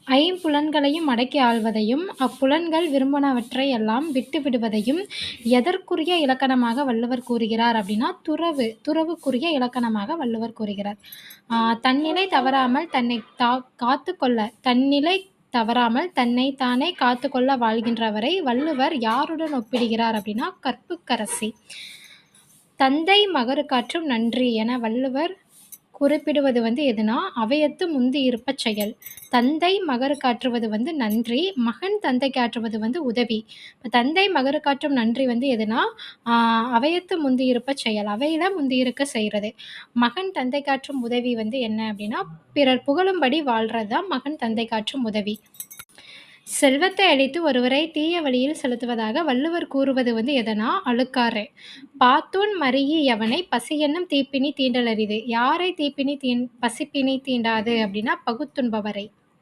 ஐம்புலன்களையும் அடக்கி ஆள்வதையும், அப்புலன்கள் விரும்புவனவற்றை எல்லாம் விட்டு விடுவதையும் எதற்குரிய இலக்கணமாக வள்ளுவர் கூறுகிறார் அப்படின்னா, துறவுக்குரிய இலக்கணமாக வள்ளுவர் கூறுகிறார். தன்னிலை தவறாமல் தன்னிலை தவறாமல் தன்னைத் தானே காத்துக்கொள்ள வாழ்கின்றவரை வள்ளுவர் யாருடன் ஒப்பிடுகிறார் அப்படின்னா, கற்புக்கரசி. தந்தை மகருக்காற்றும் நன்றி என வள்ளுவர் குறிப்பிடுவது எதுனா, அவையத்து முந்தி இருப்பச் செயல். தந்தை மகருக்காற்றுவது நன்றி, மகன் தந்தைக்கு ஆற்றுவது உதவி. இப்ப தந்தை மகருக்காற்றும் நன்றி எதுனா, அவையத்து முந்தி இருப்பச் செயல். அவையில முந்தி இருக்க செய்றது. மகன் தந்தைக்காற்றும் உதவி என்ன அப்படின்னா, பிறர் புகழும்படி வாழ்றது தான் மகன் தந்தைக்காற்றும் உதவி. செல்வத்தை அளித்து ஒருவரை தீய வழியில் செலுத்துவதாக வள்ளுவர் கூறுவது எதனா, அழுக்காறு. பாத்தோன் மரீஇ யவனை பசியென்னும் தீப்பிணி தீண்டலரிது. யாரை பசிப்பிணி தீண்டாது அப்படின்னா, பகுத்துண்பவரை.